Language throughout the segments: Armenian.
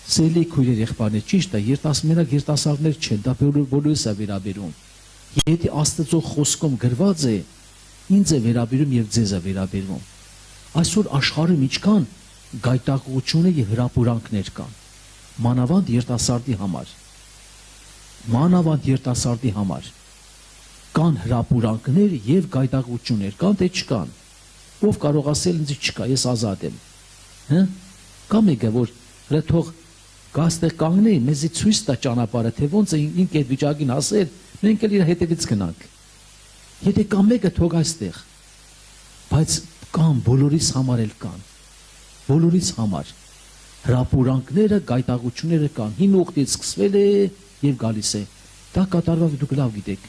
Սելի քույրեր եղբայրներ, ճիշտ է, երիտասարդներ չեն, դա բոլորիս է վերաբերում։ Եթե Աստծո խոսքում գրված է, ինձ է վերաբերում եւ ձեզ է վերաբերում։ Այսօր աշխարհում ինչքան գայթակղություն եւ հրապուրանքներ կան, մանավանդ երիտասարդի համար կան հրապուրանքներ եւ գայթակղություններ, կան թե չկան։ Ով կարող ասել ինձ չկա, ես ազատ եմ։ Հա՞։ Կա մեկը, որ թող գաստեղ կանգնի, մեզի ցույց տա ճանապարհը, թե ոնց է ինք այդ վիճակին ասել, մենք էլ իր հետևից գնանք։ Եթե կա մեկը, թող այստեղ։ Բայց կան, բոլորիս համար էլ կան։ Բոլորիս համար հրապուրանքները, գայթակղությունները կան։ Հին ուխտից սկսվել է եւ գալիս է։ Դա կատարվավ, դուք լավ գիտեք,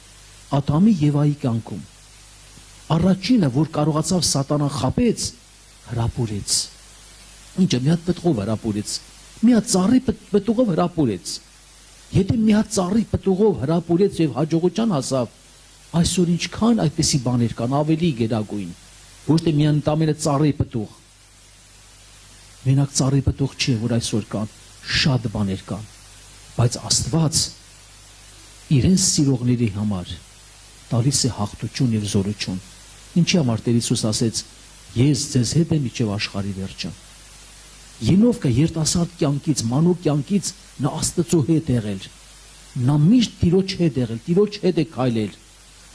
Ադամի Եվայի կյանքում։ Առաջինը, որ կարողացավ սատանան խաբեց, հրապուրեց։ Ինչը մի հատ պտղով հրապուրեց, մի հատ ծառի պտուղով հրապուրեց։ Եթե մի հատ ծառի պտուղով հրապուրեց եւ հաջողության հասավ, այսօր ինչքան այդպիսի բաներ կան, ավելի գերագույն, ոչ թե միայն տամենը ծառի պտուղ։ Մենակ ծառի պտուղ չէ, որ այսօր կան, շատ բաներ կան, բայց Աստված իրեն սիրողների համար տալիս է հաղթություն եւ զորություն։ Ինչի համար Տեր Հիսուս ասեց. ես ձեզ հետ եմ մինչև աշխարհի վերջը։ Ենովկը երիտասարդ կյանքից, մանուկ կյանքից նա Աստծո հետ եղել։ Նա միշտ Տիրոջ հետ եղել, Տիրոջ հետ է քայլել։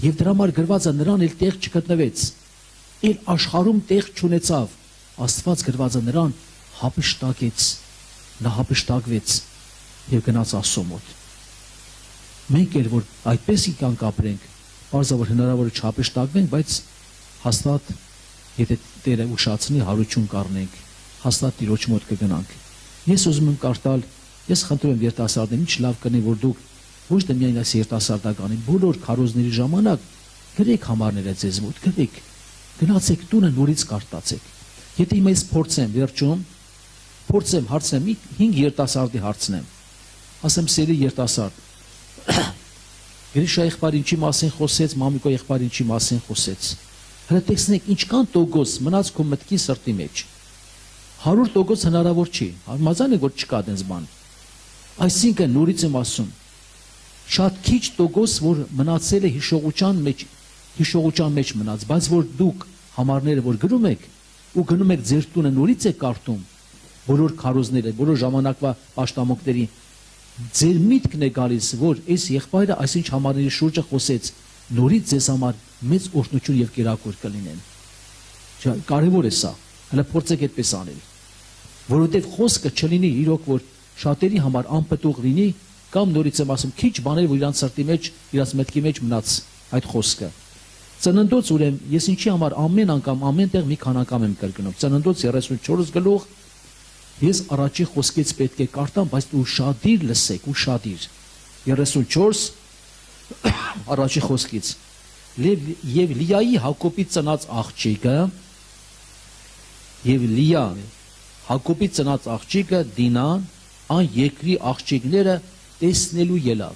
Եվ դրա համար գրված է նրան էլ տեղ չգտնվեց։ Էլ աշխարհում տեղ չունեցավ։ Աստված գրված է նրան հափշտակեց։ Նա հափշտակվեց եւ գնաց Աստծո մոտ։ Մենք էլ որ այդպես կյանք ապրենք, բարձրավոր հնարավոր է չհափշտակվենք, բայց հաստատ եթե Տերը ուշացնի հարություն կառնենք, հաստատ Տիրոջ մոտ կգնանք։ Ես ուզում եմ կարդալ, ես խնդրում եմ երիտասարդներին, ինչ լավ կնի, որ դուք ոչ թե միայն այս երիտասարդականին, բոլոր քարոզների ժամանակ գրեք համարները ձեզ մոտ, գրեք, գնացեք տունը նորից կարդացեք։ Եթե հիմա ես փորձեմ, վերջում, հարցնեմ, 5 երիտասարդի հարցնեմ, ասեմ սերի երիտասարդ, Գրիշա եղբայրը ինչի մասին խոսեց, Մամիկո եղբայրը ինչի մասին խոսեց։ Հələ տեսնեք ինչքան տոկոս մնաց քո մտքի սրտի մեջ։ 100% հնարավոր չի, համաձայն եք որ չկա այդպես բան։ Այսինքն նորից եմ ասում, շատ քիչ տոկոս որ մնացել է հիշողության մեջ մնաց, բայց որ դուք համարները որ գրում եք ու գնում եք ձեր տունը նորից եք կարդում, բոլոր քարոզները, բոլոր ժամանակվա պաշտամունքների ձեր միտքն է գալիս, որ այս եղբայրը այսինչ համարների շուրջը խոսեց, նորից ձեզ համար մեծ օրհնություն եւ կերակուր կլինեն։ Կարևոր է սա, հələ փորձեք այդպես անել, որովհետեւ խոսքը չլինի իրոք որ շատերի համար անպտուղ լինի, կամ նորից եմ ասում, քիչ բաներ որ իրանց սրտի մեջ, իրանց մտքի մեջ մնաց այդ խոսքը։ Ծննդոց ուրեմն ես ինչի համար ամեն անգամ ամենտեղ մի քան անգամ եմ կրկնում։ Ծննդոց 34 գլուխ ես առաջի խոսքից պետք է կարդամ, բայց ուշադիր լսեք, ուշադիր։ 34 առաջի խոսքից։ Եվ Լիայի Հակոբի ծնած աղջիկը Հակոբի ծնած աղջիկը Դինան այն երկրի աղջիկները տեսնելու ելավ։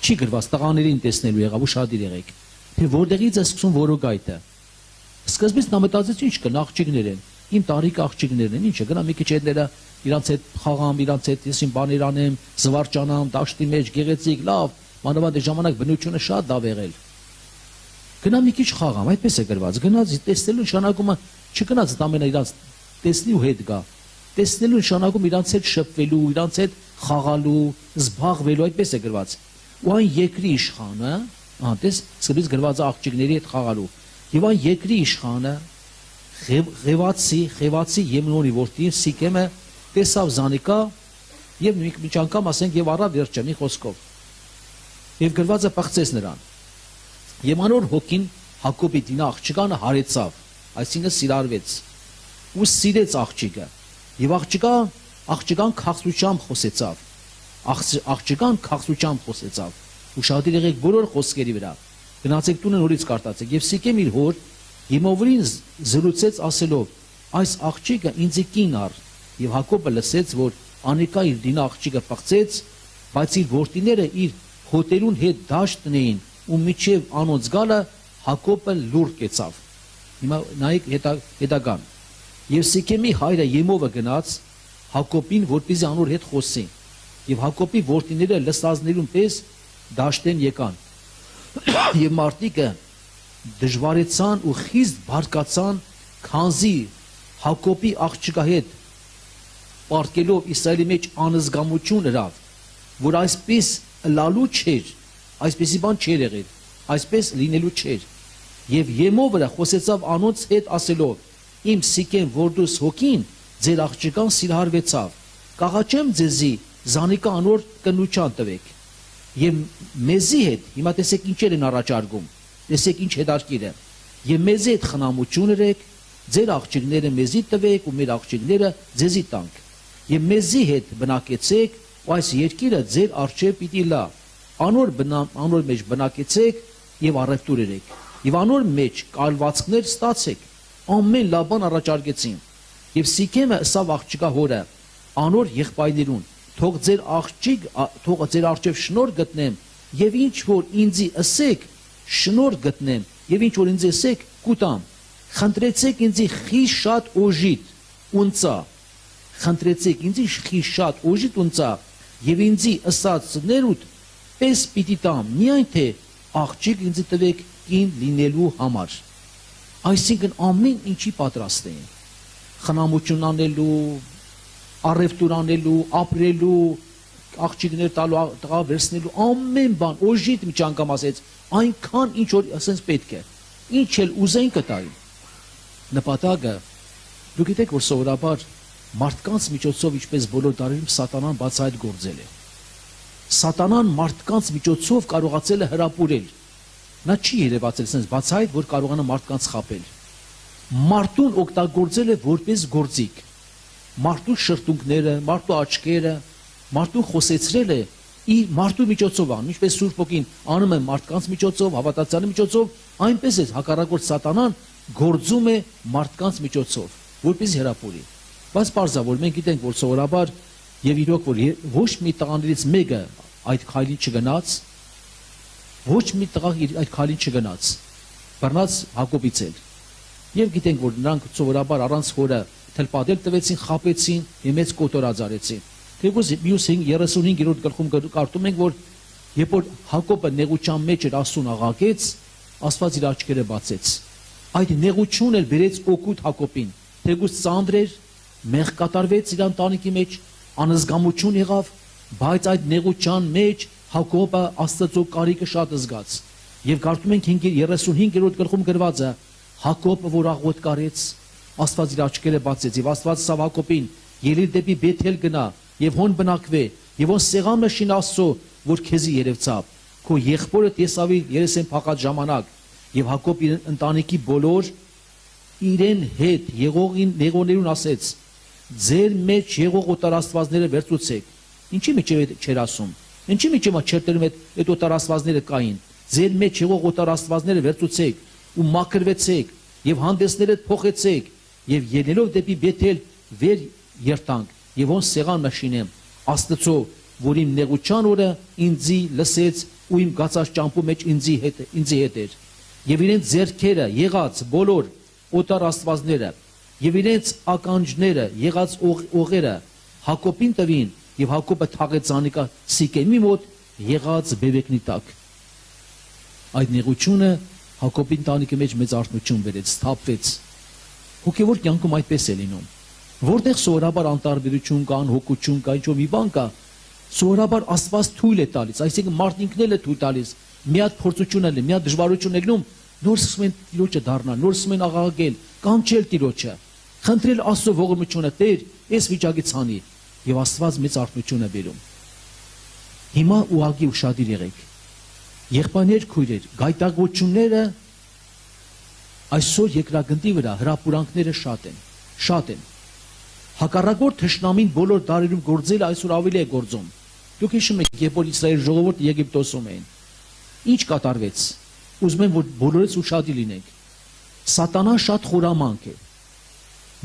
Չի գրված տղաներին տեսնելու եղավ, ուշադիր եղեք։ Թե որտեղից է սկսում որոգայթը։ Սկզբից նա մտածեց ինչ կան աղջիկներ են։ Իմ տարիք աղջիկներն են, ինչը գնամ մի քիչ հետները իրանց հետ խաղամ, իրանց հետ ես իմ բաներ անեմ, զվարճանամ, դաշտի մեջ գեղեցիկ, լավ, մանավանդ այդ ժամանակ բնությունը շատ լավ եղել։ Գնամ մի քիչ խաղամ, այդպես է գրված։ Գնաց տեսնելու նշանակումը չգնաց ամենը իրանց տեսնի ու հետ գա։ Տեսնելու նշանակում իրանց հետ շփվելու, իրանց հետ խաղալու, զբաղվելու, այդպես է գրված։ Ու այն երկրի իշխանը, տես, սկզբից գրված է աղջիկների հետ խաղալու։ Եվ այն երկրի իշխանը Խևացի Եմնոնի որդին Սիկեմը տեսավ Զանիկա եւ մի անգամ ասենք եւ առավ վերջը մի խոսքով։ Եվ գրված է պղծեց նրան։ Եվ անոր հոգին Հակոբի Դինա աղջկանը հարեցավ, այսինքն սիրարվեց ու սիրեց աղջիկը։ Եվ աղջկան քաղցությամբ խոսեցավ։ Ուշադիր եղեք բոլոր խոսքերի վրա։ Գնացեք տունը նորից կարդացեք եւ Սիկեմ իր հոր Հիմովրին զրուցեց ասելով. այս աղջիկը ինձ կին առ, եւ Հակոբը լսեց, որ Անիկա իր Դինա աղջիկը պղծեց, բայց իր որդիները իր հոտերուն հետ դաշտն էին, ու միջև անոնց գալը Հակոբը լուր կեցավ։ Հիմա նայեք հետագան։ Եվ Սիկեմի հայրը Եմովը գնաց, Հակոբին, որպեսզի անոր հետ խոսի։ Եվ Հակոբի որդիները լսածներուն պես դաշտեն եկան։ Եվ մարդիկը դժվարեցան ու խիստ բարկացան, քանզի Հակոբի աղջկա հետ պարտկելով Իսրայելի մեջ անզգամություն հրավ, որ այսպես լալու չէր, այսպեսի բան չէր եղել, այսպես լինելու չէր։ Եվ Եմով վրա խոսեցավ անոնց հետ ասելով. իմ Սիկեմ որդուս հոգին ձեր աղջկան սիրահարվեցավ, կաղաչեմ ձեզի զանիկա անոր կնության տվեք։ Եվ մեզի հետ, հիմա տեսեք ինչեր են առաջարկում, տեսեք ինչ հետարքիր է, եւ մեզի հետ խնամություն ըրեք, ձեր աղջիկները մեզի տվեք ու մեր աղջիկները ձեզի տանք։ Եվ մեզի հետ բնակեցեք, ու այս երկիրը ձեր առջև պիտի լա։ Անոր մեջ բնակեցեք եւ առևտուր ըրեք, եւ անոր մեջ կալվածքներ ստացեք։ Ամեն լավ բան առաջարկեցին։ Եվ Սիկեմը ըսավ աղջկա հորը, անոր եղբայրներուն, թող ձեր առջև շնորհ գտնեմ, եւ ինչ որ ինձի ըսեք, շնորհ գտնեմ, եւ ինչ որ ինձ ըսեք, կուտամ։ Խնդրեցեք ինձի խիստ շատ օժիտ ունծա, խնդրեցեք ինձի խիստ շատ օժիտ ունծա, եւ ինձի ըսածներուդ պես պիտի տամ, միայն թե աղջիկ ինձի տվեք կին լինելու համար։ Այսինքն ամեն ինչի պատրաստ էին, խնամություն անելու, առևտուր անելու, ապրելու, աղջիկներ տալու, տղա վերցնելու, ամեն բան, օժիտ միջանկամ ասեց, այնքան ինչ որ ասենց պետք է, ինչ էլ ուզեն կտային։ Նպատակը, դուք գիտեք, որ սովորաբար մարդկանց միջոցով, ինչպես բոլոր դարերում սատանան բացահայտ գործել է։ Սատանան մարդկանց միջոցով կարողացել է հրապուրել։ Նա չի երևացել sense բացահայտ, որ կարողանա մարդկանց խաբել։ Մարդուն օգտագործել է որպես գործիք։ Մարդու շրթունքները, մարդու աչքերը, մարդուն խոսեցրել է իր մարդու միջոցով անում, ինչպես Սուրբ Օգին անում է մարդկանց միջոցով, հավատացյալի միջոցով, այնպես է հակառակորդ սատանան գործում է մարդկանց միջոցով, որպես հրապուրի։ Բայց պարզա, որ մենք գիտենք, որ սովորաբար եւ իրոք որ ոչ մի տղաներից մեկը այդ քայլին չգնաց, ոչ մի տղա այդ քայլին չգնաց, բռնած Հակոբից էլ։ Եվ գիտենք, որ նրանք սովորաբար առանց հորը թլպատել տվեցին, խապեցին եւ մեծ կոտորած արեցին։ Թեւս մյուս 35-րդ գլխում կարդում ենք, որ երբ որ Հակոբը նեղության մեջ էր Աստծուն աղաղեց, Աստված իր աչքերը բացեց։ Այդ նեղությունն էլ բերեց օգուտ Հակոբին։ Թեւս ծանր էր, մեղ կատարվեց իր ընտանիքի մեջ, անզգամություն եղավ, բայց այդ նեղության մեջ Հակոբը Աստծո կարիքը շատ զգաց։ Եվ կարդում ենք 35-րդ գլխում գրված է. Հակոբը որ աղոտ կարեց, Աստված իր աչքերը բացեց եւ Աստված ասավ Հակոբին. «Ելիր դեպի Բեթել գնա եւ հոն բնակվե եւ ոն սեղան մշին Աստծո, որ քեզի երևցավ։ Քո եղբորը Տեսավի երեսեն փախած ժամանակ»։ Եվ Հակոբ իր ընտանիքի բոլոր իրեն հետ եղողներուն ասեց. «Ձեր մեջ եղող օտար աստվածները վերցուցեք»։ Ինչի մեջ չէր ասում։ Ինչի մեջ չերտերում այդ օտար աստվածները կային։ Ձեր մեջ եղող օտար աստվածները վերցուցեք ու մաքրվեցեք եւ հանդեսներդ փոխեցեք եւ ելնելով դեպի Բեթել վեր երթանք եւ ոնց սեղան մշինեմ Աստծո, որ իմ նեղության օրը ինձի լսեց ու իմ գացած ճամփու մեջ ինձի հետ էր եւ իրենց ձեռքերը եղած բոլոր օտար աստվածները եւ իրենց ականջները եղած օղերը Հակոբին տվին եւ Հակոբը թաղեց Զանիկա Սիկեմի մոտ եղած բևեկնի տակ։ Այդ նեղությունը Հակոբին տանիքի մեջ մեծ արթնություն բերեց, սթափվեց։ Հոգեվոր կյանքում այդպես է լինում։ Որտեղ սովորաբար անտարբերություն կա, հոգություն կա, ինչ-որ մի բան կա, սովորաբար Աստված թույլ է տալիս, այսինքն մարդն ինքն էլ է թույլ տալիս։ Մի հատ փորձություն է, մի հատ դժվարություն է լինում, նոր սկսում են Տիրոջը դառնալ, նոր սկսում են աղաղակել, կանչել Տիրոջը, խնդրել Աստծո ողորմությունը, Տեր, այս վիճակից հանի, եւ Աստված մեծ արթնություն է բերում։ Հիմա ուղղակի ուշադիր եղեք։ Եղբայրներ, քույրեր, գայթակղությունները այսօր երկրագնդի վրա հրապուրանքները շատ են։ Հակառակորդ թշնամին բոլոր դարերում գործել այսօր ավելի է գործում։ Դուք հիշում եք, երբ որ Իսրայել ժողովուրդը Եգիպտոսում էին, ինչ կատարվեց։ Ուզում եմ, որ բոլորս ուշադիր լինենք։ Սատանան շատ խորամանկ է։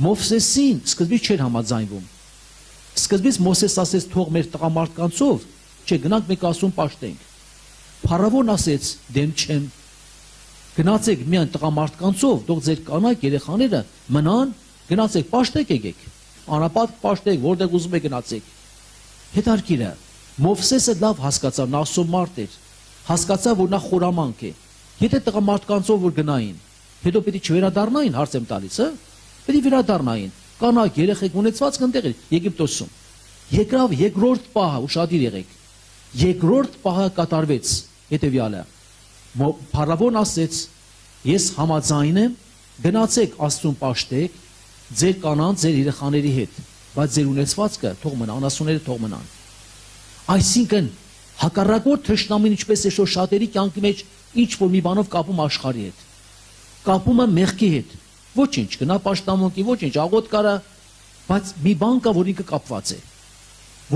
Մովսեսին սկզբից չէր համաձայնվում։ Սկզբից Մովսես ասեց, թող մեր տղամարդկանցով, չէ, գնանք մեկ ասում պաշտենք։ Փարավոնն ասեց, դեմ չեմ։ Գնացեք միայն տղամարդկանցով, թող ձեր կանայք երեխաները մնան, գնացեք պաշտեք եկեք։ անապատ պաշտեք, որտեղ ուզում եք գնացեք։ Հետարքիր է, Մովսեսը լավ հասկացավ, նա Աստծո մարդ էր, հասկացավ, որ նա խորամանկ է։ Եթե տղամարդկանցով որ գնային, հետո պետք է չվերադառնային, հարց եմ տալիս, հա։ Պետք է վերադառնային։ Կանայք, երեխեք ունեցվածք այնտեղ էր Եգիպտոսում։ Եկավ երկրորդ պահը, ուշադիր եղեք։ Երկրորդ պահը կատարվեց, հետևյալը։ Փարավոն ասեց. ես համաձայն եմ, գնացեք Աստծուն պաշտեք, ձեր կանանց, ձեր երեխաների հետ, բայց ձեր ունեցվածքը թող մնա, անասունները թող մնան։ Այսինքն հակառակորդ թշնամին ինչպես է շո շատերի կյանքի մեջ ինչ որ մի բանով կապում աշխարհի հետ։ Կապում է մեղքի հետ։ Ոչինչ, գնա պաշտամունքի, ոչինչ, աղոտ կարա, բայց մի բան կա, որ ինքը կապված է։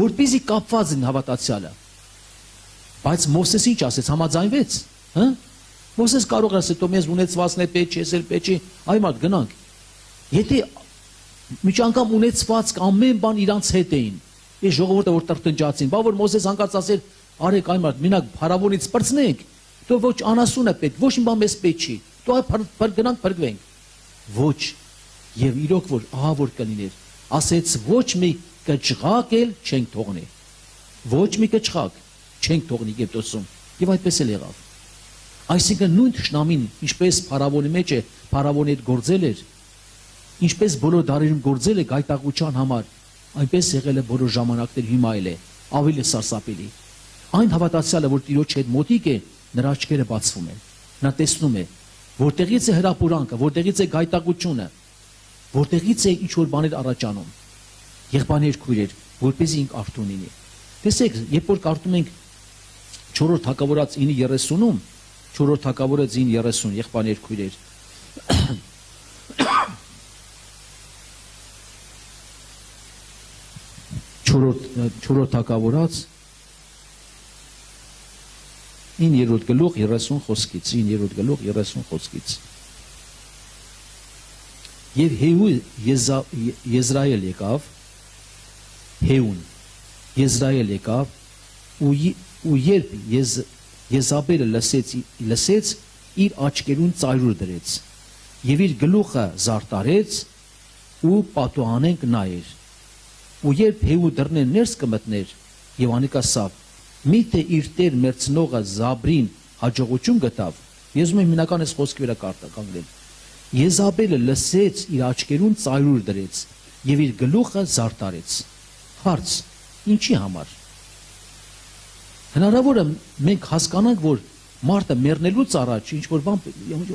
Որպեսզի կապված են հավատացյալը։ Բայց Մովսես ինչ ասեց, համաձայնվեց, հա։ Մովսես կարող է ասել, «Դու մեզ ունեցվածն է պետք, ես էլ պետք չի, այ մարդ գնանք»։ Եթե մի անգամ ունեցված ամեն բան իրանց հետ էին, այս ժողովուրդը որ տրտնջացին, բա որ Մովսես հանկարծ ասել, «Արեք այ մարդ, մենակ փարավոնից պրծնենք, դու ոչ անասուն է պետք, ոչ մի բան մեզ պետք չի, դու այ գնանք փրկվենք»։ Ոչ, եւ իրոք որ ահա որ կլիներ, ասեց ոչ մի կճղակ էլ չենք թողնի։ Ոչ մի կճղակ չենք թողնի Եգիպտոսում, եւ այդպես էլ եղավ։ Այսինքն նույն թշնամին, ինչպես փարավոնի մեջ է, փարավոնի հետ գործել էր, ինչպես բոլոր դարերում գործել է գայտակության համար, այնպես եղել է բոլոր ժամանակներ հիմա էլ է, ավելի սարսափելի։ Այն հավատացյալը, որ Տիրոջ հետ մոտիկ է, նրա աչքերը բացվում են։ Նա տեսնում է, որտեղից է հրապուրանքը, որտեղից է գայտակությունը, որտեղից է ինչ որ բաներ առաջանում։ Եղբայրներ, քույրեր, որպեսզի ինք արթուն լինի։ Տեսեք, երբ որ կարդում ենք 4-րդ Թագավորաց 9:30-ում, 4-րդ Թագավորաց 9:30, եղբայրներ, քույրեր, 4-րդ Թագավորաց 9-րդ գլուխ 30 խոսքից, 9-րդ գլուխ 30 խոսքից։ Եվ Հեյու Եզրայել եկավ, Հեյուն Եզրայել եկավ, ու երբ Եզաբելը լսեց, իր աչքերուն ծայրուր դրեց, եւ իր գլուխը զարտարեց ու պատուհանենք նայեր։ Ու երբ Հեյու դռներ ներս կմտներ եւ անիկա ասավ, միթե իր տեր մերցնողը Զաբրին հաջողություն գտավ, ես ուզում եմ հիմնական այս խոսքի վրա կանգնել։ Եզաբելը լսեց, իր աչքերուն ծայրուր դրեց եւ իր գլուխը զարտարեց։ Հարց. ինչի համար։ Հնարավոր է մենք հասկանանք, որ մարդը մեռնելուց առաջ ինչ որ բան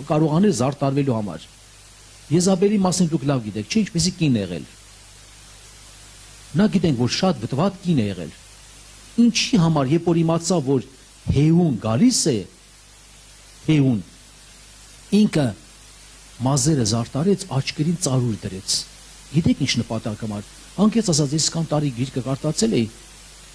կարող անել զարտարվելու համար։ Եզաբելի մասին դուք լավ գիտեք, չէ՞ ինչպեսի կին է եղել։ Նա գիտենք, որ շատ վտվատ կին է եղել։ Ինչի համար, երբ որ իմացավ, որ Հեյուն գալիս է, Հեյուն ինքը մազերը զարտարեց, աչքերին ծարուր դրեց։ Գիտեք ինչ նպատակ համար։ Անկեղծ ասած, ես կան տարի գիրքը կարդացել էի,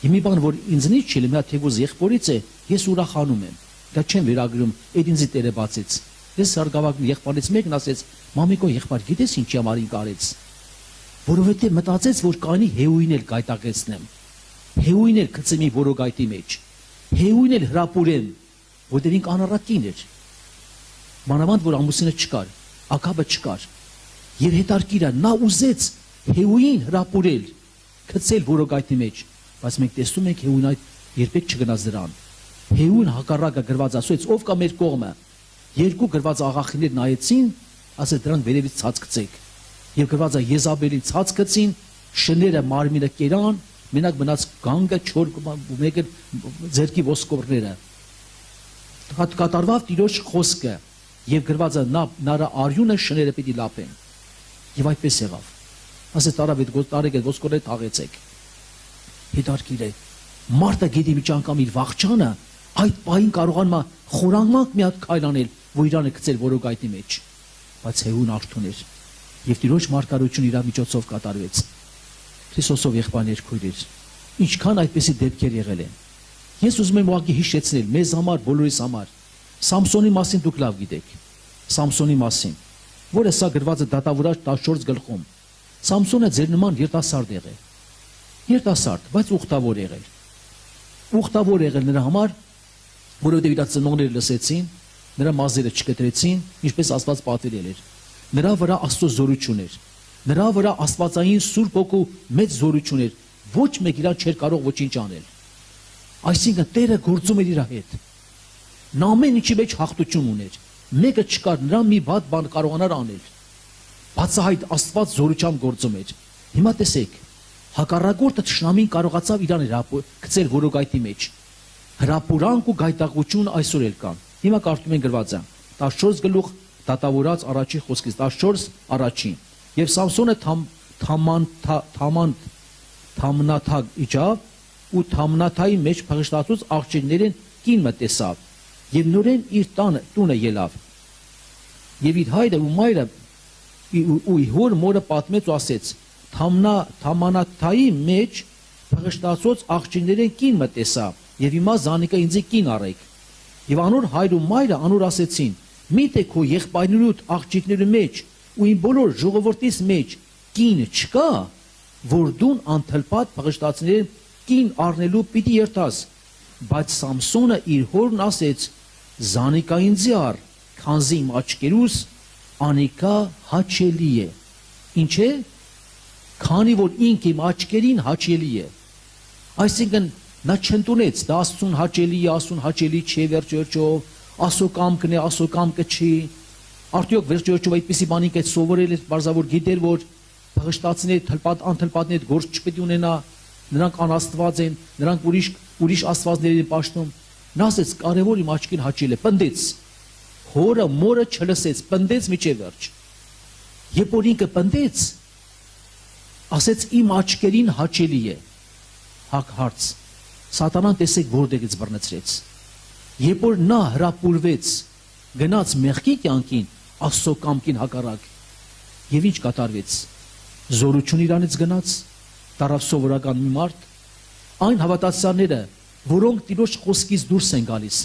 եւ մի բան, որ ինձնից չի, մի հատ թեգուզ եղբորից է, ես ուրախանում եմ։ Դա չեմ վերագրում, այդ ինձի Տերը բացեց։ Ես սարգավակ եղբայրից մեկն ասեց, մամիկո եղբայր, գիտես ինչի համար ինք արեց։ Որովհետեւ մտածեց, որ կանի Հեյուին էլ գայտակեցնեմ։ Հեյուին էլ գցեմ մի որոգայթի մեջ։ Հեյուին էլ հրապուրեմ, որտեղ ինք անառակին էր։ Մանավանդ որ ամուսինը չկար, ակաբը չկար։ Եվ հետարքիրա նա ուզեց Հեյուին հրապուրել, գցել որոգայթի մեջ, բայց մենք տեսնում ենք Հեյուն այդ երբեք չգնաց դրան։ Հեյուն հակառակը գրված ասեց, ով կա մեր կողմը։ Երկու գրված աղախիներ նայեցին, ասեց դրանք վերևից ցած գցեք։ Եվ գրված է Եզաբելի ցած գցին, շները մարմինը կերան, մենակ մնաց գանգը, չոր մեկը ձերքի ոսկորները։ Կատարվավ Տիրոջ խոսքը եւ գրված է նրա արյունը շները պիտի լապեն։ Եվ այդպես եղավ։ Ասեց տարեք այդ ոսկորները թաղեցեք։ Հետարքիր է։ Մարդը գիտի մի անգամ իր վախճանը, այդ պահին կարողանում է խորանանք մի հատ քայլ անել, որ իրանը գցել որոգայթի մեջ։ Բայց Հեյուն արթուն էր եւ Տիրոջ մարգարությունը իր միջոցով կատարվեց։ Քրիստոսով եղբայրներ, քույրեր, ինչքան այդպիսի դեպքեր եղել են։ Ես ուզում եմ ուղղակի հիշեցնել մեզ համար, բոլորիս համար։ Սամսոնի մասին դուք լավ գիտեք։ Սամսոնի մասին, որը սա գրված է Դատավորաց 14 գլխում։ Սամսոնը ձեր նման երիտասարդ եղել։ Երիտասարդ, բայց ուխտավոր եղել։ Ուխտավոր եղել նրա համար, որովհետև իր ծնողները լսեցին, նրա մազերը չկտրեցին, ինչպես Աստված պատվիրել էր։ Նրա վրա Աստծո զորություն էր։ Նրա վրա աստվածային Սուրբ Հոգու մեծ զորություն էր, ոչ մեկ իրան չէր կարող ոչինչ անել։ Այսինքն Տերը գործում էր իր հետ։ Նա ամեն ինչի մեջ հաղթություն ուներ։ Մեկը չկար նրան մի վատ բան կարողանար անել։ Բացահայտ Աստված զորությամբ գործում էր։ Հիմա տեսեք, հակառակորդը թշնամին կարողացավ իրան գցել որոգայթի մեջ։ Հրապուրանք ու գայթակղություն այսօր էլ կան։ Հիմա կարդում են գրվածը 14 գլուխ դատավորած առաջի խոսքից 14 առաջին։ Եվ Սամսոնը թամնաթագ իջավ ու թամնաթայի մեջ փղշտացուց աղջիկներին կին մտեսավ եւ նորեն իր տունը ելավ եւ իր հայրը ու մայրը ու հոր մորը պատմեց ու ասեց թամանաթայի մեջ փղշտացուց աղջիկներին կին մտեսավ եւ հիմա զանիկը ինձ կին առեք եւ անոր հայր ու մայրը անոր ասեցին միթե քո եղբայրներուդ աղջիկների մեջ ու իմ բոլոր ժողովրդիս մեջ կին չկա որ դուն անթլպատ փղշտացներին կին առնելու պիտի երթաս բայց Սամսոնը իր հորն ասեց զանիկա ինձի առ քանզի իմ աչքերուս անիկա հաչելի է ինչ է քանի որ ինք իմ աչքերին հաչելի է այսինքն նա չընդունեց դա Աստծուն հաչելի է Աստծուն հաչելի չէ վերջերջով Աստծո կամքն է Աստծո կամքը չի արդյոք վերջերջով այդպիսի բանիկ է սովորել է բարձավոր գիտեր որ փղշտացիները թլպատ անթլպատներ գործ չպետք ունենա նրանք անաստված են նրանք ուրիշ աստվածների պաշտում նա ասեց կարևոր իմ աչքին հաչել է պնդեց հորը մորը չլսեց պնդեց միջև վերջ երբ որ ինքը պնդեց ասեց իմ աչքերին հաչելի է հարց սատանան տեսեք որտեղից բռնեցրեց երբ որ նա հրապուրվեց գնաց մեղքի կյանքին Աստծո կամքին հակառակ եւ ինչ կատարվեց զորություն իրանից գնաց դարավ սովորական մի մարդ այն հավատացյալները որոնք Տիրոջ խոսքից դուրս են գալիս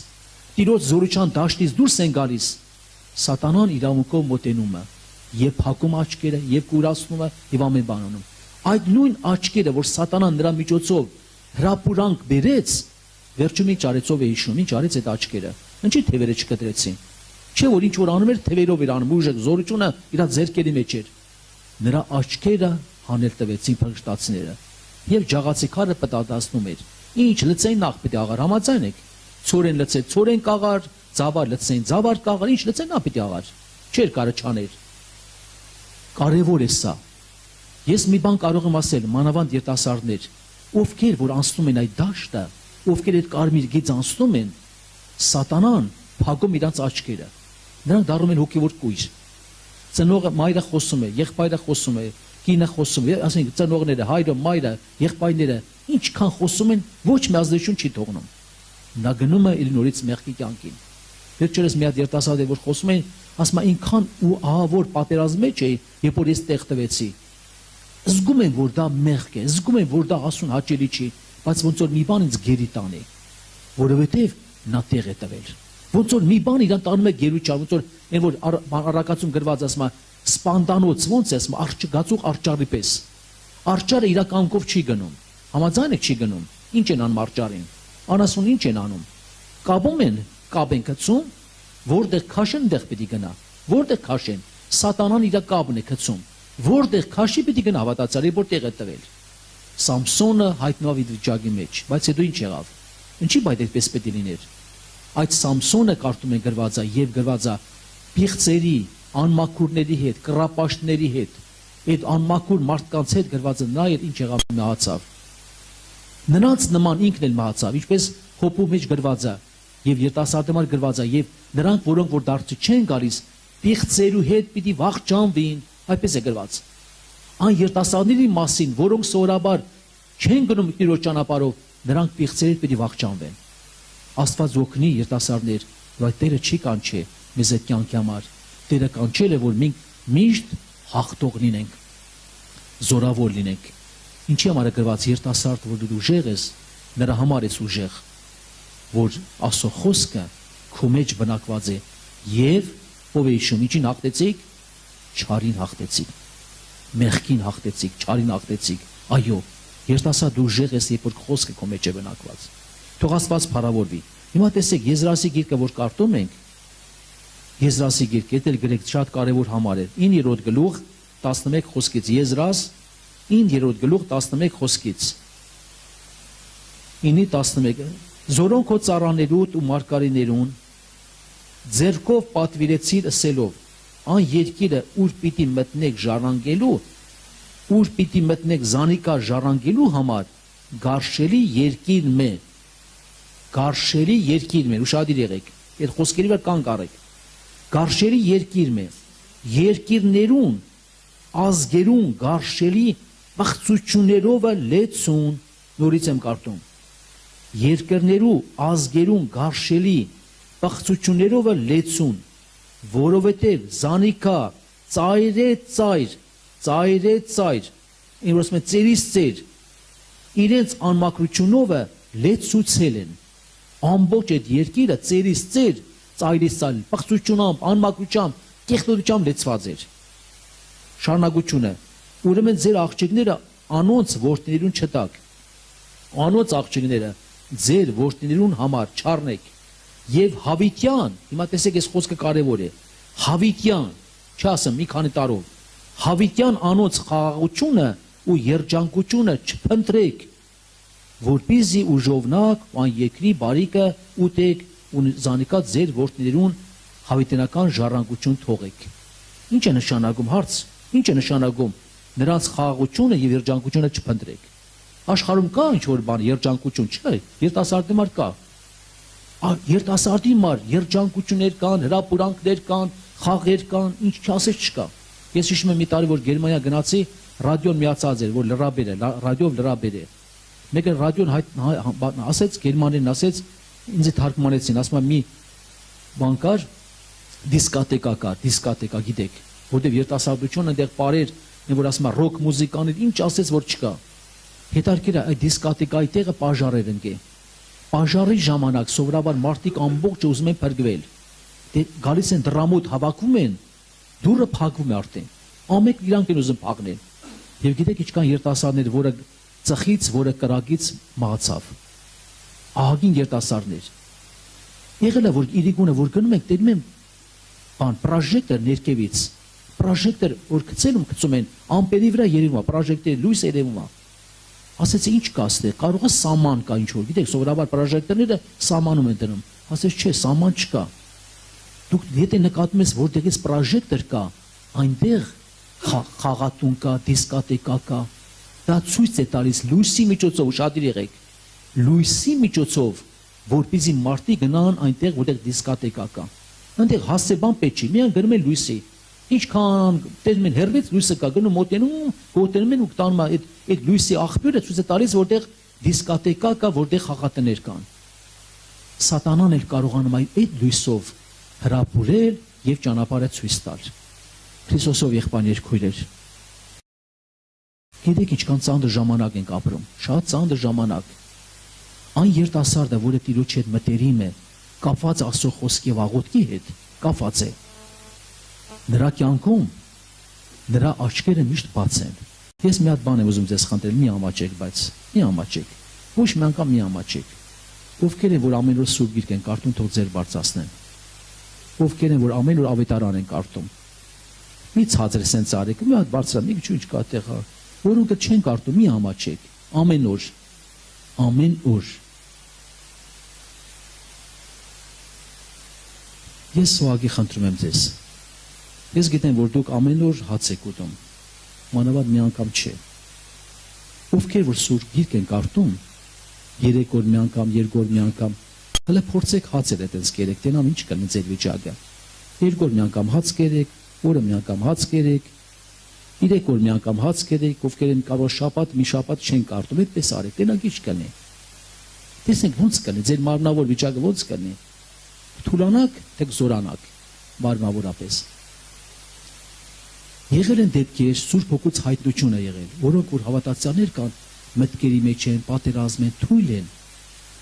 Տիրոջ զորության դաշտից դուրս են գալիս սատանան իրավունքով մոտենում է եւ փակում աչքերը եւ կուրացնում է եւ ամեն բան անում այդ նույն աչքերը որ սատանան նրա միջոցով հրապուրանք բերեց վերջում ինչ արեցով է հիշում ինչ արեց այդ աչքերը ինչի թևերը չկտրեցին չէ որ ինչ որ անում էր թևերով էր անում ուժը զորությունը իր ձեռքերի մեջ էր նրա աչքերը հանել տվեցին փղշտացիները եւ ջաղացի քարը պատատացնում էր ինչ լցեն նախ պիտի աղար համաձայն եք ցորեն լցել ցորեն կաղար ծավալ լցեն ծավալ կաղար ինչ լցեն նա պիտի աղար չէր կարը չաներ կարևոր է սա ես մի բան կարող եմ ասել մանավանդ երիտասարդներ ովքեր որ անցնում են այդ դաշտը ովքեր այդ կարմիր գիծ անցնում են սատանան փակում իրանց աչքերը նրանք դառնում են հոգևոր կույր ծնողը մայրը խոսում է եղբայրը խոսում է կինը խոսում է ասենք ծնողները հայրը մայրը եղբայրները ինչքան խոսում են ոչ մի ազդեցություն չի թողնում նա գնում է իր նորից մեղքի կյանքին վերջերս մի հատ երիտասարդ է որ խոսում են ասում է ինքան ու ահավոր պատերազմ մեջ է երբ որ ես տեղ տվեցի զգում եմ որ դա մեղք է զգում եմ որ դա Աստծուն հաճելի չի բայց ոնց որ մի բան ինձ գերի տանի որովհետև նա տեղ է տվել ոնց որ մի բան իրան տանում է գերուչա ոնց որ այն որ առակացում գրված ասում է սպանդանոց ոնց է ասում արճ գացող արճարի պես արճարը իր կամքով չի գնում համաձայն եք չի գնում ինչ են անում արճարին անասուն ինչ են անում կապում են կապ են գցում որտեղ քաշեն դեղ պիտի գնա որտեղ քաշեն սատանան իր կապն է գցում որտեղ քաշի պիտի գնա հավատացյալի որտեղ է տվել Սամսոնը հայտնավ իր վիճակի մեջ բայց հետո ինչ եղավ ինչի բայց այդպես պետք է լիներ այդ Սամսոնը կարդում են գրվածա եւ գրվածա պիղծերի անմաքուրների հետ կռապաշտների հետ այդ անմաքուր մարդկանց հետ գրվածը նա էր ինչ եղավ մահացավ նրանց նման ինքն էլ մահացավ ինչպես հոպու մեջ գրվածա եւ երիտասարդմար գրվածա եւ նրանք որոնք որ դարձի չեն գալիս պիղծերու հետ պիտի վախճանվին այդպես է գրված այն երիտասարդների մասին որոնք սովորաբար չեն գնում Տիրոջ ճանապարհով նրանք պիղծերից պիտի վախճանվեն Աստված օգնի երիտասարդներ որ Տերը չի կանչե մեզ այդ կյանքի համար Տերը կանչել է որ մենք միշտ հաղթող լինենք զորավոր լինենք ինչի համար է գրված երիտասարդ որ դու ուժեղ ես նրա համար ես ուժեղ որ Աստծո խոսքը քո մեջ բնակված է եւ ով է հիշում ինչին հաղթեցիք չարին հաղթեցիք մեղքին հաղթեցիք չարին հաղթեցիք այո երիտասարդ դու ուժեղ ես երբ որ խոսքը քո մեջ է բնակված թող Աստված փառավորվի հիմա տեսեք Եզրասի գիրքը որ կարդում ենք Եզրասի գիրքը էլ գրեք շատ կարևոր համար է 9-րդ գլուխ 11 խոսքից, Եզրաս 9-րդ գլուխ 11 խոսքից, 9-11, զորոն քո ծառաներուդ ու մարգարիներուն ձեռքով պատվիրեցիր ըսելով, այն երկիրը ուր պիտի մտնեք ժառանգելու, ուր պիտի մտնեք զանիկա ժառանգելու համար, գարշելի երկիրն է, գարշելի երկիրն է, ուշադիր եղեք, այդ խոսքերի վրա կանգ առեք, գարշելի երկիրն է, երկիրներուն, ազգերուն գարշելի բղծություններով լեցուն, նորից եմ կարդում, երկրներու ազգերուն գարշելի բղծություններով լեցուն, որովհետև զանիկա ծայր, ինչ որ ասում է ծերից ծեր, իրենց անմաքրությունով լեցուցել են, ամբողջ այդ երկիրը ծերից ծեր, ծայրից ծայր, բղծությունամբ, անմաքրությամբ, կեղտոտությամբ լեցված էր, շարունակությունը, ուրեմն ձեր աղջիկները անոնց որդիներուն չտաք, անոնց աղջիկները ձեր որդիներուն համար չառնեք, եւ հավիտյան, հիմա տեսեք այս խոսքը կարևոր է, հավիտյան, չասեմ մի քանի տարով, հավիտյան անոնց խաղաղությունը ու երջանկությունը չփնտրեք, որպեսզի ուժովնակ ու այն երկրի բարիքը ուտեք ու զանիկա ձեր որդիներուն հավիտենական ժառանգություն թողեք։ Ինչ է նշանակում հարց, ինչ է նշանակում նրանց խաղաղությունը եւ երջանկությունը չփնտրեք։ Աշխարհում կա ինչ որ բան երջանկություն չէ, երիտասարդի մար կա։ Երիտասարդի մար երջանկություններ կան, հրապուրանքներ կան, խաղեր կան, ինչ չասես չկա։ Ես հիշում եմ մի տարի որ Գերմանիա գնացի, ռադիոն միացած էր, որ լրաբեր է, ռադիոյով լրաբեր է։ Մեկը ռադիոն ասեց, գերմաներեն ասեց, ինձ թարգմանեցին, ասում եմ մի բան կար, դիսկոտեկա կար, դիսկոտեկա գիտեք, որտեղ երիտասարդությունը այնտեղ բարեր, որ ասում է ռոք մուզիկաներ, ինչ ասեց որ չկա։ Հետարքեր է այդ դիսկոտեկայի տեղը պաժարեր ընկե։ Պաժարի ժամանակ սովորաբար մարդիկ ամբողջը ուզում են փրկվել։ Գալիս են դրամոտ հավաքվում են, դուրը փակվում է արդեն։ Ամեն իրանք են ուզում փակնել։ Եվ գիտեք ինչքան երիտասարդներ, որը ծխից, որը կրակից մահացավ։ Ահագին երիտասարդներ։ Եղել է որ իրիկունը որ գնում ենք, տենում են բան պրոժեկտոր ներքևից։ Պրոժեկտոր որ գցում են, ամպերի վրա երևում է, պրոժեկտորի լույս երևում է։ Ասեցի ինչ կա ստե, կարող է սաման կա ինչ որ, գիտեք, սովորաբար պրոժեկտորները սամանում են դնում։ Ասեց չէ, սաման չկա։ Դուք եթե նկատում ես որտեղից պրոժեկտոր կա, այնտեղ խաղատուն կա, դիսկոտեկա կա։ Դա ցույց է տալիս լույսի միջոցով, ուշադիր եղեք, լույսի միջոցով, որպեսզի մարդիկ գնան այնտեղ, որտեղ դիսկոտեկա կա։ Այնտեղ հասցեբան պետք չի, միայն գնում են լույսի։ Ինչքան տեսնում են հերվից լույսը կա, գնում մոտենում են ու տանում այդ լույսի աղբյուրը ցույց է տալիս, որտեղ դիսկոտեկա կա, որտեղ խաղատներ կան։ Սատանան էլ կարողանում է այդ լույսով հրապուրել եւ ճանապարհը ցույց տալ։ Քրիստոսով եղբայր երկույրեր։ Գիտեք ինչքան ծանր ժամանակ ենք ապրում, շատ ծանր ժամանակ։ Այն երիտասարդը, որը Տիրոջ հետ մտերիմ է, կապված Աստծո խոսքի եւ աղոթքի հետ, կապված է։ Նրա կյանքում նրա աչքերը միշտ բաց են։ Ես մի հատ բան եմ ուզում ձեզ խնդրել, մի ամաչեք, բայց մի ամաչեք։ Ոչ մի անգամ մի ամաչեք։ Ովքեր են որ ամեն օր Սուրբ Գիրք են կարդում, թող ձեր բարձրացնեն։ Ովքեր են որ ամեն օր ավետարան են կարդում։ Մի ցածր սենց արեք, մի հատ բարձրա, մի քիչ ինչ կա տեղը, որոնք չեն կարդում, մի ամաչեք։ Ամեն օր։ Ամեն օր։ Ես ուղղակի խնդրում եմ ձեզ։ Ես գիտեմ, որ դուք ամեն օր հաց եք ուտում, մանավանդ մի անգամ չէ։ Ովքեր որ Սուրբ Գիրք են կարդում, 3 օր մի անգամ, 2 օր մի անգամ, հələ փորձեք հացել այդպես կերեք, տենամ ինչ կլինի ձեր վիճակը։ 2 օր մի անգամ հաց կերեք, օրը մի անգամ հաց կերեք, 3 օր մի անգամ հաց կերեք, ովքեր են կարող շաբաթ, մի շաբաթ չեն կարդում, այդպես արեք, տենակ ինչ կլինի։ Տեսնենք ոնց կլինի, ձեր մարմնավոր վիճակը ոնց կլինի։ Թուլանաք, թե զորանաք, մարմնավորապես։ Եղել են դեպքեր, Սուրբ Հոգուց հայտնություն է եղել, որոնք որ հավատացյալներ կան, մտքերի մեջ են, պատերազմ են, թույլ են։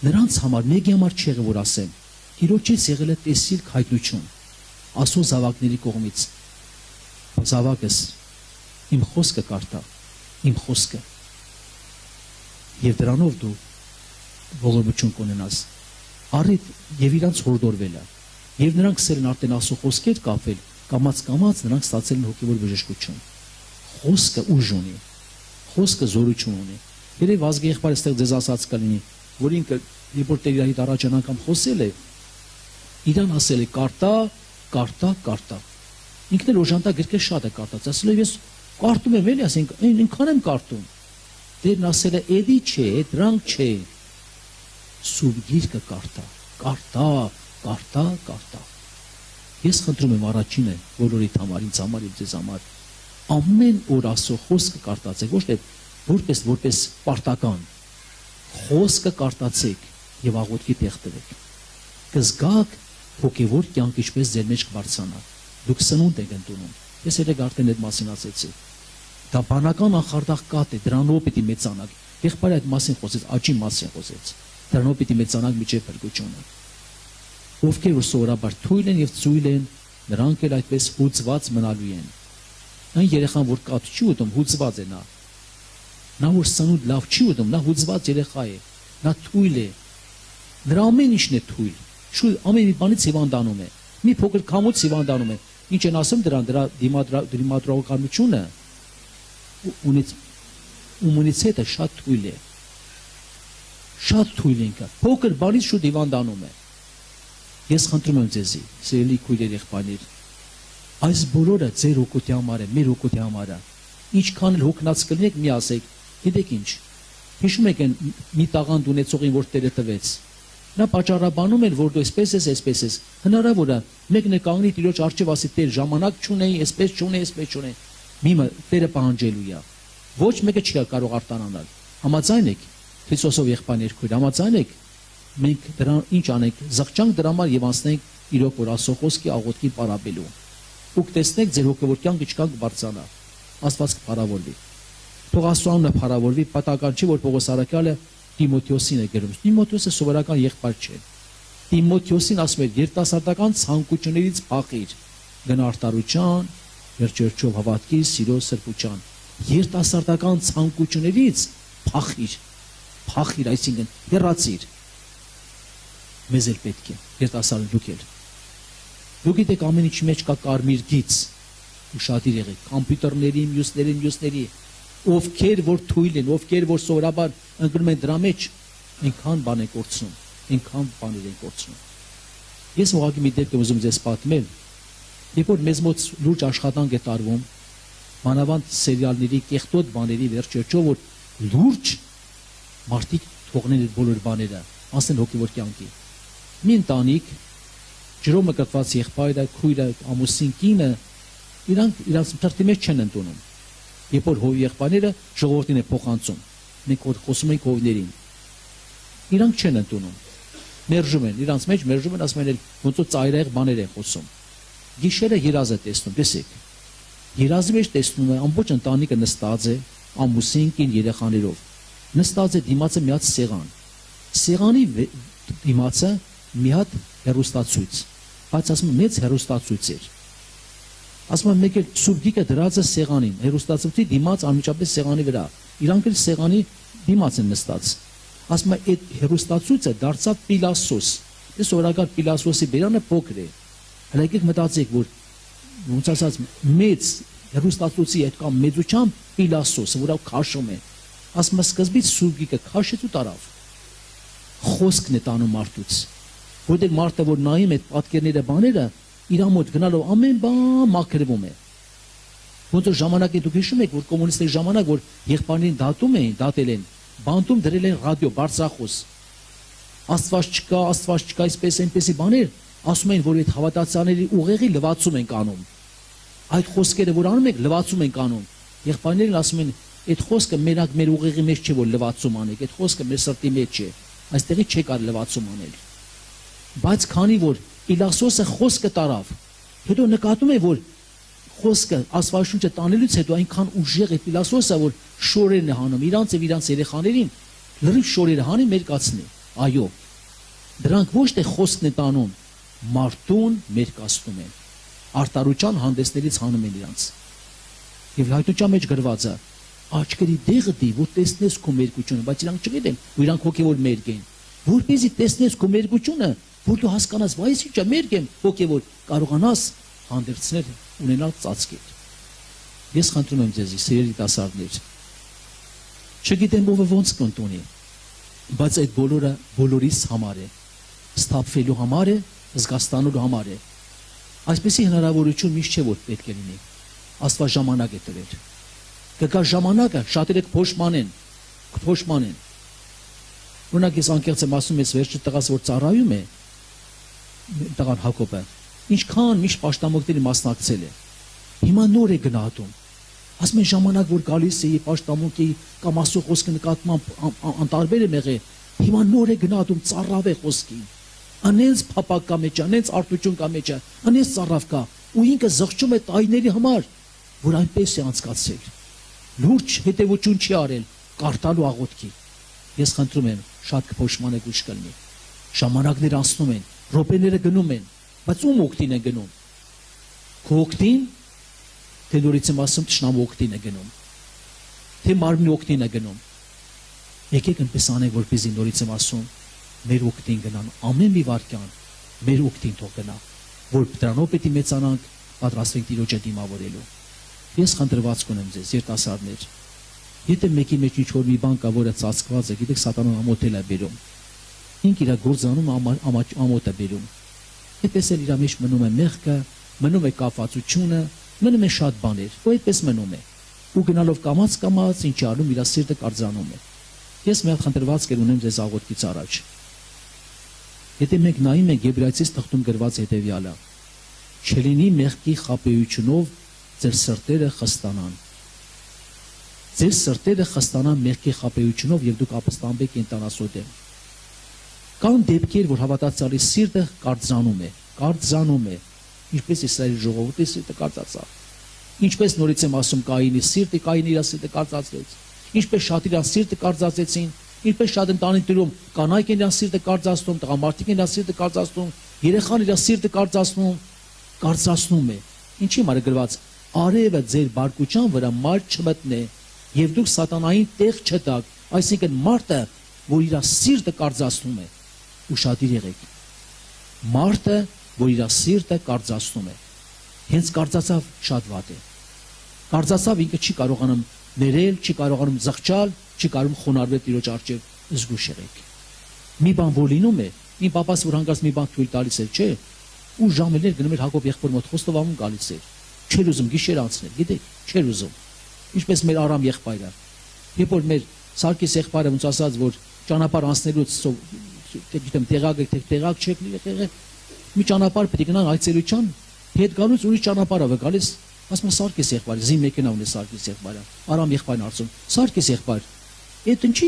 Նրանց համար մեկի համար չի եղել որ ասեմ, Տիրոջից եղել է տեսիլ հայտնություն, Աստծո զավակների կողմից։ Զավակս, իմ խոսքը կարդա, իմ խոսքը։ Եվ դրանով դու ողորմություն կունենաս։ Առիթ եւ իրանց հորդորվել է։ Եվ նրանք սկսել են արդեն Աստծո խոսքեր կապել, կամաց նրանք ստացել են հոգևոր բժշկություն։ Խոսքը ուժ ունի, խոսքը զորություն ունի։ Երբ ազգի եղբայրը այստեղ ձեզ ասած կլինի, որ ինքը երբ որ Տերը իր առաջին անգամ խոսել է, իրան ասել է կարտա, կարտա, կարտա։ Ինքն էլ օժանդա գրքեր շատ է կարտած, ասել է ես կարտում եմ էլի, ասենք ինքան եմ կարտում։ Տերն ասել է էդի չէ, դրանք չէ։ Սուրբ գիրքը կարտա, կարտա, կարտա, կարտա։ Ես խնդրում եմ առաջինը բոլորիդ համար, ինձ համար եւ ձեզ համար, ամեն օր Աստծո խոսքը կարտացեք, ոչ թե որպես պարտական, խոսքը կարտացեք եւ աղոթքի տեղ տվեք։ Կզգաք հոգեվոր կյանք ինչպես ձեր մեջ կբարձրանա։ Դուք սնունդ եք ընդունում։ Ես երեք արդեն այդ մասին ասեցի։ Դա բանական անխարդախ կատ է, դրանով պիտի մեծանաք։ Եղբայրը այդ մասին խոսեց, աճի մասին խոսեց։ Դրանով պիտի մեծանաք միջև փրկությունը։ Ովքեր որ սովորաբար թույլ են եւ ծույլ են, նրանք էլ այդպես հուծված մնալու են։ Այն երեխան որ կատ չի ուտում, հուծված է նա։ Նա որ սնունդ լավ չի ուտում, նա հուծված երեխա է։ Նա թույլ է։ Նրա ամեն ինչն է թույլ։ Շուտ ամեն մի բանից հիվանդանում է։ Մի փոքր քամուց հիվանդանում է։ Ինչ են ասում դրան, դրա դիմադրողականությունը իմունիտետը շատ թույլ է։ Շատ թույլ ինքը։ Փոքր բանից շուտ հիվանդանում է։ Ես խնդրում եմ ձեզի, սիրելի քույրեր եղբայրներ, այս բոլորը ձեր օգուտի համար է, մեր օգուտի համար է։ Ինչքան էլ հոգնած կլինեք, մի ասեք, գիտեք ինչ։ Հիշում եք այն մի տաղանդ ունեցողին, որ Տերը տվեց։ Նա պատճառաբանում էր, որ դու այսպես ես։ Հնարավոր է մեկն է կանգնի Տիրոջ առջև ասի Տեր ժամանակ չունեի, այսպես չունեի։ Միմը Տերը պահանջելու է։ Ոչ մեկը չի կարող արտանանալ։ Համաձայն եք Քրիստոսով եղբայրներ քույր, համաձայն եք։ Մենք դրան ինչ անենք, զղջանք դրա համար եւ անցնենք իրոք որ Աստծո խոսքի աղոթքի պարաբելու։ Ուք տեսնեք ձեր հոգեվոր կյանքը ինչքան կբարձրանա։ Աստված կփարավորվի։ Թող Աստծո անունը փարավորվի, պատահական չի որ Պողոս Արաքյալը Տիմոթեոսին է գրում։ Տիմոթեոսը սովորական եղբայր չէ։ Տիմոթեոսին ասում էր երիտասարդական ցանկություններից փախիր, գնա արտարության, վերջերչով հավատքի, սիրո, սրբության։ Երիտասարդական ցանկություններից փախիր։ Փախիր, այսինքն հեռացիր։ Մեզ էլ պետք է երիտասարդ դուք ել։ Դուք գիտեք ամեն ինչի մեջ կա կարմիր գիծ։ Ուշադիր եղեք, համբյուտերների, մյուսների, ովքեր որ թույլ են, ովքեր որ սովորաբար ընկնում են դրա մեջ, այնքան բան են կորցնում, այնքան բաներ են կորցնում։ Ես ուղղակի մի դեպք եմ ուզում ձեզ պատմել, երբ որ մեզ մոտ լուրջ աշխատանք է տարվում, մանավանդ սերիալների, կեղտոտ բաների վերջերչով որ լուրջ մարդիկ թողնել են բոլոր բաները, ասեն հոգևոր կյանքի։ Մի ընտանիք, ջրոմը կրտված եղբայրը, քույրը, ամուսին կինը, իրանց թղթի մեջ չեն ընդունում։ Երբ որ հովի եղբայրները ժողովրդին է փոխանցում, մենք որ խոսում ենք հովիներին, իրանք չեն ընդունում, մերժում են, իրանց մեջ մերժում են, ասում են ոնց որ ծայրահեղ բաներ են խոսում։ Գիշերը երազ է տեսնում, տեսեք։ Երազի մեջ տեսնում է ամբողջ ընտանիքը նստած է, ամուսին կին երեխաներով, նստած է դիմացը մի հատ սեղան։ Սեղանի դիմացը մի հատ հեռուստացույց, բայց ասում մեծ հեռուստացույց էր։ Ասում եմ մեկ էլ սուրբ գիրքը դրած է սեղանին, հեռուստացույցի դիմաց անմիջապես սեղանի վրա։ Իրանք էլ սեղանի դիմաց են նստած։ Ասում եմ այդ հեռուստացույցը դարձավ Պիլասոս։ Այս օրական Պիլասոսի բերանը փոքր է։ Հələ եկեք մտածեք, որ ոնց ասած մեծ հեռուստացույցի այդ կամ մեծությամբ Պիլասոսը, որը քաշում է։ Ասում եմ սկզբից սուրբ գիրքը քաշեց ու տարավ։ Խոսքն է տանում մարդուց։ Որտեղ մարդը որ նայում այդ պատկերները բաները իր մոտ գնալով ամեն բան մաքրվում է։ Ոնց որ ժամանակին դուք հիշում եք, որ կոմունիստների ժամանակ որ եղբայրներին դատել են, բանտում դրել են ռադիո, բարձրախոս։ Աստված չկա, այսպես այնպեսի բաներ, ասում են, որ այդ հավատացյալների ուղեղի լվացում են անում։ Այդ խոսքերը որ անում եք, լվացում են անում։ Եղբայրներն ասում են, այդ խոսքը մենակ մեր ուղեղի մեջ չէ, որ լվացում անեք, այդ խոսքը մեր սրտի մեջ է։ Այստեղի չի կարող լվացում անել։ Բայց քանի որ Պիլասոսը խոսքը տարավ, հետո նկատում է, որ խոսքը Աստվածաշունչը տանելուց հետո այնքան ուժեղ է Պիլասոսը, որ շորերն է հանում իրանց եւ իրանց երեխաներին, լրիվ շորերը հանի մերկացնի։ Այո, դրանք ոչ թե խոսքն է տանում, մարդուն մերկացնում են։ Արտարության հանդեսներից հանում են իրանց։ Եվ հայտնության մեջ գրված է. աչքերի դեղը դի, որ տեսնես քո մերկությունը, բայց իրանք չգիտեն, ու իրանք հոգևոր մերկ են։ Որպեսզի տեսնես քո մերկությունը, որ դու հասկանաս, վայ, ինչ է մերկ եմ, հոգևոր կարողանաս հանդերձներ ունենալ ծածկել։ Ես խնդրում եմ ձեզ, սիրելի տասարներ, չգիտեմ ով ոնց կընտունի, բայց այդ բոլորը բոլորիս համար է, սթափվելու համար է, զգաստանալու համար է։ Այսպեսի հնարավորություն միշտ չէ որ պետք է լինի։ Աստված ժամանակ է տվել։ Կգա ժամանակը, շատերը կփոշմանեն։ Օրինակ ես անկեղծ եմ ասում, ես վերջը տղաս որ ծառայում է, տղան Հակոբը, ինչքան միշտ պաշտամունքների մասնակցել է։ Հիմա նոր է գնահատում։ Ասում են ժամանակ որ գալիս է պաշտամունքի կամ ասու խոսքը նկատմամբ անտարբեր է եղել, հիմա նոր է գնահատում ծառավ է խոսքին։ Անենց փապակ կա մեջ, անենց արտություն կա մեջ, անենց ծառավ կա, ու ինքը զղջում է տայների համար, որ այնպես է անցկացել։ Լուրջ հետևություն չի արել կարտալու աղոթքի։ Ես խնդրում եմ, շատ կփոշմանեք ու չկլնի։ Ժամանակներ անցնում են, րոպեները գնում են, բայց ում օգտին են գնում։ Քո օգտին, թե նորից եմ ասում, թշնամու օգտին է գնում, թե մարմնի օգտին է գնում։ Եկեք այնպես անենք, որպեսզի նորից եմ ասում, մեր օգտին գնան, ամեն մի վարքյան մեր օգտին թող գնա, որ դրանով պետք է մեծանանք, պատրաստվենք Տիրոջը դիմավորելու։ Ես խնդրված կունեմ ձեզ, երիտասարդներ, եթե մեկի մեջ ինչ-որ մի բան կա, որը ծածկված է, գիտեք սատանան ամոթել է բերում, ինք իր գործանում ամոթ է բերում, այդպես էլ իր մեջ մնում է մեղքը, մնում է կապվածությունը, մնում է շատ բաներ, ու այդպես մնում է, ու գնալով կամաց ինչի անում իր սիրտը կարծանում է։ Ես մի հատ խնդրված կունեմ ձեզ աղոթքից առաջ։ Եթե մենք նայում ենք Եբրայեցիս թղթում գրված հետևյալը, չլինի մեղքի խաբեությունով ձեր սրտերը խստանան։ Ձեր սրտերը խստանան մեղքի խաբեությունով եւ դուք ապստամբեք կենտանասոդեմ։ Կան դեպքեր, որ հավատացյալի սիրտը կարծանում է, ինչպես Իսրայելի ժողովուրդի սիրտը կարծացավ։ Ինչպես նորից եմ ասում Կայինի սիրտը, Կայինը իր սիրտը կարծացրեց։ Ինչպես շատ իրան սիրտը կարծացեցին, ինչպես շատ ընտանիքներում կանայք իրան սիրտը կարծացնում, տղամարդիկ իրան սիրտը կարծացնում, երեխան իրան սիրտը կարծացնում է։ Ինչի՞ մարը գրված, արևը ձեր բարկության վրա մարդ չմտնե, եւ դուք սատանային տեղ չտաք, այսինքն մարդը, որ իր սիրտը կարծացնում է, ուշադիր եղեք։ Մարդը, որ իր սիրտը կարծացնում է, հենց կարծացավ շատ վատ է։ Կարծացավ ինքը չի կարողանում ներել, չի կարողանում զղջալ, չի կարողանում խոնարհվել Տիրոջ առջև, զգուշ եղեք։ Մի բան որ լինում է, իմ պապաս որ հանգած մի բան թույլ տալիս էր, չէ, ու ժամերներ գնում էր Հակոբ եղբոր մոտ խոստովանում գալիս էր։ Չէր ուզում գիշեր անցնել, գիտեք, չէր ուզում։ Ինչպես մեր Արամ եղբայրը։ Երբ որ մեր Սարգիս եղբայրը ոնց ասած, որ ճանապարհ անցնելուց գիտեմ տեղակ չեք եղել, մի ճանապարհ պետք է գնան այցելության, հետ գալուց ուրիշ ճանապարհով է գալիս, ասում է Սարգիս եղբայրը, զին մեքենա ունի Սարգիս եղբայրը, Արամ եղբայրն արծում, Սարգիս եղբայր, այդ ինչի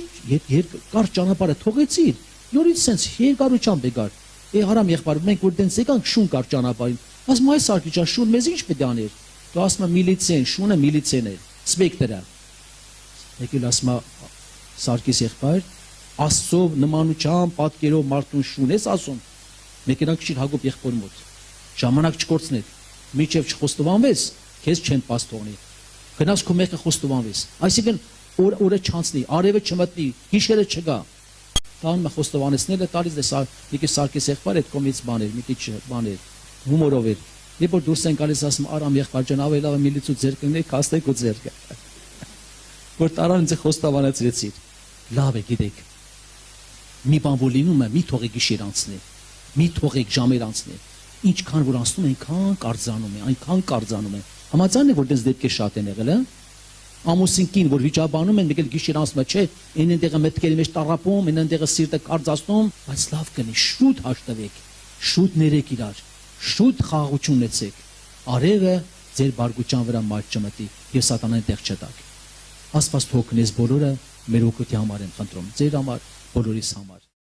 երկար ճանապարհը թողեցիր, նորից sense երկարությամբ եկար, Արամ եղբայր, մենք որ դենց եկանք շուն կար ճանապարհին, ասում այ Սարգիս ջան, շուն մեզ ինչ պետք է աներ, դու ասում ես միլիցիան, շունը միլիցիան է, սպեկտրա, եկել ասում է Սարգիս եղբայր, Աստծո նմանությամբ պատկերով մարդուն շուն ես ասում, մեքենա քշիր Հակոբ եղբոր մոտ, ժամանակ չկորցնեք, միջև չխոստովանվես, քեզ չեն պաս թողնի, գնաս քո մեղքը խոստովանվես, այսինքն օրը չանցնի, արևը չմտնի, գիշերը չգա, տանում է խոստովանեցնելը տալիս է մի քիչ Սարգիս եղբայր այդ կողմից բաներ, մի քիչ բաներ, հումորով էր, երբ որ դուրս են գալիս ասում Արամ եղբայր ջան, ավելի լավ է միլիցու ձեռք կնեք, կաստեք ու ձեռքը, որ տարան ինձ խոստովանեցրեցիր, լավ է գիտեք, մի բան որ լինում է, մի թողեք գիշեր անցնի, մի թողեք ժամեր անցնի, ինչքան որ անցնում է, այնքան կարծանում է, համաձայն եք որ դες դեպքեր շատ են եղել, ամուսին կին որ վիճաբանում են, մեկ էլ գիշեր անցնում է, չէ, այնտեղը մտքերի մեջ տառապում, այնտեղը սիրտը կարծացնում, բայց լավ կնի, շուտ հաշտվեք, շուտ ներեք իրար, շուտ խաղաղություն ունեցեք, արևը ձեր բարգության վրա մարդ չմտի եւ սատանային տեղ չտակ։ Աստված թող կնես բոլորը մեր օգուտի համար եմ խնդրում, ձեր համար, բոլորիս համար։